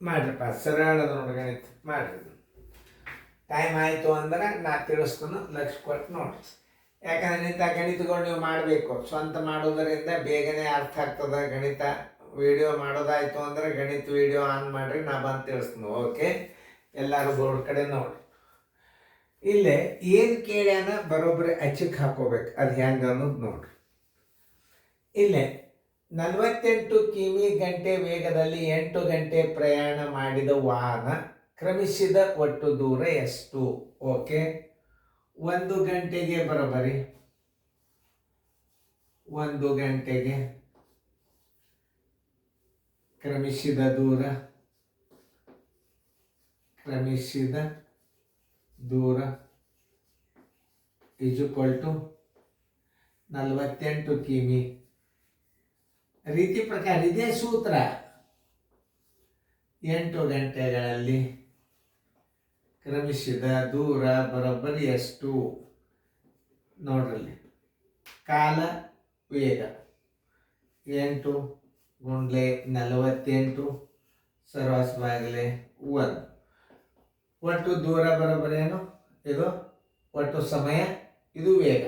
ಮಾಡ್ರಿಪ್ಪ, ಸರಳದ ನೋಡಿ ಗಣಿತ ಮಾಡ್ರಿ. ಟೈಮ್ ಆಯಿತು ಅಂದ್ರೆ ನಾ ತಿಳಿಸ್ತಾನು, ಲಕ್ಷ್ಯ ಕೊಟ್ಟು ನೋಡ್ರಿ. ಯಾಕಂದ್ರೆ ಇಂಥ ಗಣಿತಗಳು ನೀವು ಮಾಡಬೇಕು. ಸ್ವಂತ ಮಾಡೋದರಿಂದ ಬೇಗನೆ ಅರ್ಥ ಆಗ್ತದೆ ಗಣಿತ. ವಿಡಿಯೋ ಮಾಡೋದಾಯ್ತು ಅಂದ್ರೆ ಗಣಿತ ವಿಡಿಯೋ ಆನ್ ಮಾಡಿರಿ, ನಾ ಬಂದು ತಿಳಿಸ್ತೀನಿ. ಓಕೆ, ಎಲ್ಲರೂ ಬೋರ್ಡ್ ಕಡೆ ನೋಡ್ರಿ. ಇಲ್ಲೇ ಏನು ಕೇಳ್ಯಾನ ಬರೋಬ್ಬರಿ ಅಚ್ಚಕ್ಕೆ ಹಾಕೋಬೇಕು. ಅದು ಹೆಂಗೆ ಅನ್ನೋದು ನೋಡ್ರಿ. ಇಲ್ಲೇ 48 ಕಿಮಿ ಗಂಟೆ ವೇಗದಲ್ಲಿ 8 ಗಂಟೆ ಪ್ರಯಾಣ ಮಾಡಿದ ವಾಹನ ಕ್ರಮಿಸಿದ ಒಟ್ಟು ದೂರ ಎಷ್ಟು? ಓಕೆ, 1 ಗಂಟೆಗೆ ಬರೋಬ್ಬರಿ 1 ಗಂಟೆಗೆ ಕ್ರಮಿಸಿದ ದೂರ ಈಕ್ವಲ್ ಟು 48 ಕಿಮಿ. ರೀತಿ ಪ್ರಕಾರ ಇದೇ ಸೂತ್ರ. 8 ಗಂಟೆಗಳಲ್ಲಿ ಕ್ರಮಿಸಿದ ದೂರ ಬರೋಬ್ಬರಿ ಎಷ್ಟು ನೋಡ್ರಲ್ಲಿ. ಕಾಲ ವೇಗ 8 ಗುಂಡ್ಲೆ 48 ಸರ್ವಾಸವಾಗಲೇ 1. ಒಟ್ಟು ದೂರ ಬರೋಬ್ಬರಿ ಏನು? ಇದು ಒಟ್ಟು ಸಮಯ, ಇದು ವೇಗ.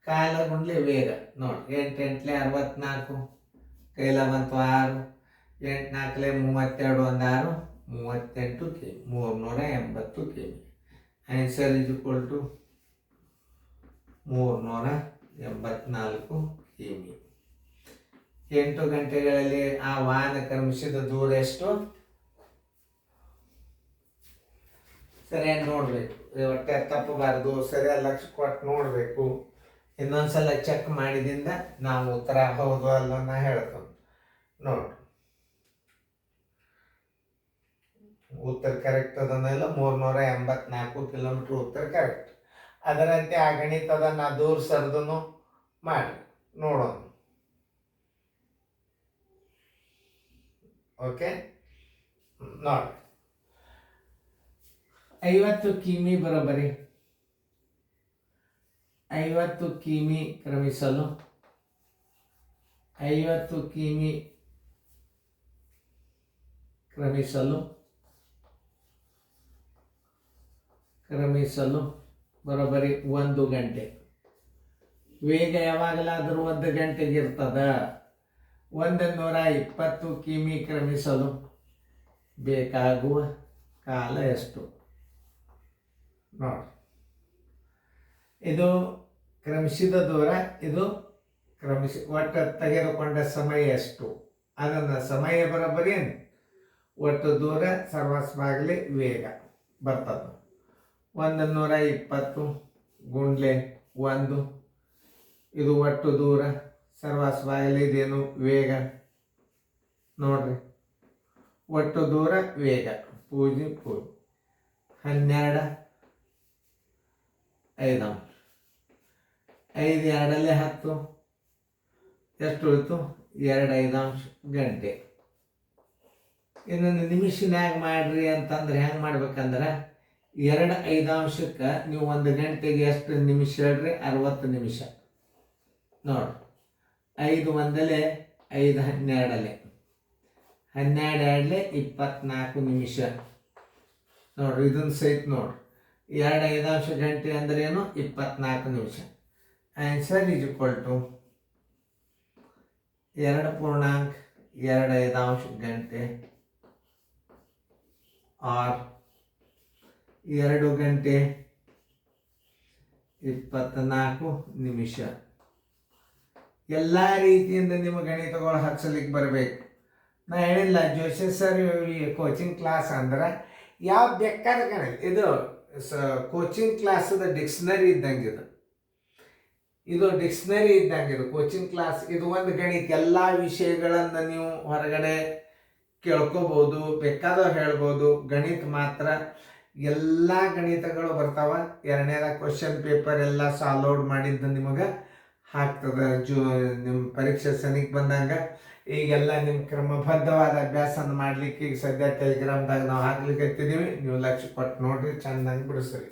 ಕಾಲ ಗುಂಡ್ಲೆ ವೇಗ ನೋಡಿ. 8 8 64, ಕೈಲ ಬಂತು 6, 8 4 32, 1 6 38 K 380 K. Answer is equal to 384 ಕಿಮಿ. 8 ಗಂಟೆಗಳಲ್ಲಿ ಆ ವಾಹನ ಕ್ರಮಿಸಿದ ದೂರ ಎಷ್ಟು? ಸರಿಯಾಗಿ ನೋಡಬೇಕು, ಹೊಟ್ಟೆ ತಪ್ಪಬಾರ್ದು. ಸರಿಯಾಗಿ ಲಕ್ಷ್ಯ ಕೊಟ್ಟು ನೋಡಬೇಕು. ಇನ್ನೊಂದ್ಸಲ ಚೆಕ್ ಮಾಡಿದಿಂದ ನಾವು ಉತ್ತರ ಹೌದು ಅಲ್ಲ ನಾ ಹೇಳ್ತೇನೆ. ನೋಡ್ರಿ, ಉತ್ತರ ಕರೆಕ್ಟ್ ಅದನ್ನೆಲ್ಲ 384 ಕಿಲೋಮೀಟ್ರ್ ಉತ್ತರ ಕರೆಕ್ಟ್. ಅದರಂತೆ ಆ ಗಣಿತದನ್ನು ದೂರ ಸರ್ದನು ಮಾಡಿ ನೋಡೋಣ. ಓಕೆ, ನೋಡಿ. 50 ಕಿಮಿ ಬರೋಬ್ಬರಿ 50 ಕಿಮಿ ಕ್ರಮಿಸಲು 50 ಕಿಮಿ ಕ್ರಮಿಸಲು ಬರೋಬ್ಬರಿ 1 ಗಂಟೆ. ವೇಗ ಯಾವಾಗಲಾದರೂ 1 ಗಂಟೆಗೆ ಇರ್ತದ. 120 ಕಿಮಿ ಕ್ರಮಿಸಲು ಬೇಕಾಗುವ ಕಾಲ ಎಷ್ಟು? ನೋಡಿ, ಇದು ಕ್ರಮಿಸಿದ ದೂರ, ಇದು ಒಟ್ಟು ತೆಗೆದುಕೊಂಡ ಸಮಯ ಎಷ್ಟು? ಅದನ್ನು ಸಮಯ ಬರೋಬ್ಬರಿ ಒಟ್ಟು ದೂರ ಸರ್ವಸ್ವಾಗಲಿ ವೇಗ ಬರ್ತದೆ. 120 ಗುಂಡ್ಲೆ 1, ಇದು ಒಟ್ಟು ದೂರ ಸರ್ವಸ್ವಾಗಲಿ ಇದೇನು ವೇಗ ನೋಡ್ರಿ. ಒಟ್ಟು ದೂರ ವೇಗ 0 12 5 5 2 10 ಎಷ್ಟು ಉಳಿತು? 2 ಗಂಟೆ. ಇನ್ನೊಂದು ನಿಮಿಷನ್ಯಾಗ ಮಾಡ್ರಿ ಅಂತಂದ್ರೆ ಹೆಂಗೆ ಮಾಡ್ಬೇಕಂದ್ರೆ 2 ನೀವು 1 ಗಂಟೆಗೆ ಎಷ್ಟು ನಿಮಿಷ ಹೇಳ್ರಿ? 60 ನಿಮಿಷ ನೋಡ್ರಿ. 5 1 5 12 12 24 ನಿಮಿಷ ನೋಡ್ರಿ. ಇದನ್ನು ಸಹಿತ ನೋಡ್ರಿ. 2 ಗಂಟೆ ಅಂದ್ರೆ ಏನು? 24 ನಿಮಿಷ. ಆನ್ಸರ್ ಈಸ್ ಈಕ್ವಲ್ ಟು 2.25 ಗಂಟೆ ಆರ್ 2 ಗಂಟೆ 24 ನಿಮಿಷ. ಎಲ್ಲ ರೀತಿಯಿಂದ ನಿಮ್ಮ ಗಣಿತಗಳು ಹಚ್ಚಲಿಕ್ಕೆ ಬರಬೇಕು. ನಾ ಹೇಳಿಲ್ಲ ಜೋಶಿ ಸರ್ ಕೋಚಿಂಗ್ ಕ್ಲಾಸ್ ಅಂದ್ರೆ ಯಾವ ಬೇಕಾದ ಗಣಿತ ಇದು ಕೋಚಿಂಗ್ ಕ್ಲಾಸದ ಡಿಕ್ಷ್ನರಿ ಇದ್ದಂಗೆ. ಇದು ಡಿಕ್ಷ್ನರಿ ಇದ್ದಂಗೆ ಇದು ಕೋಚಿಂಗ್ ಕ್ಲಾಸ್. ಇದು ಒಂದು ಗಣಿತ, ಎಲ್ಲ ವಿಷಯಗಳನ್ನು ನೀವು ಹೊರಗಡೆ ಕೇಳ್ಕೋಬೋದು, ಬೇಕಾದವ್ರು ಹೇಳ್ಬೋದು. ಗಣಿತ ಮಾತ್ರ ಎಲ್ಲ ಗಣಿತಗಳು ಬರ್ತಾವ. 2ನೇದ ಕ್ವಶನ್ ಪೇಪರ್ ಎಲ್ಲ ಸಾಲ್ವ್ ಮಾಡಿದ್ದು ನಿಮಗೆ ಹಾಕ್ತದೆ ನಿಮ್ಮ ಪರೀಕ್ಷೆ ಸನಿಗೆ ಬಂದಾಗ. ಈಗೆಲ್ಲ ನಿಮ್ಮ ಕ್ರಮಬದ್ಧವಾದ ಅಭ್ಯಾಸನ ಮಾಡಲಿಕ್ಕೆ ಈಗ ಸದ್ಯ ಟೆಲಿಗ್ರಾಮ್ದಾಗ ನಾವು ಹಾಕ್ಲಿಕ್ಕೆ ಹತ್ತಿದ್ದೀವಿ. ನೀವು ಲಕ್ಷ್ಯ ಕೊಟ್ಟು ನೋಡ್ರಿ, ಚೆಂದಂಗೆ ಬಿಡಿಸ್ರಿ.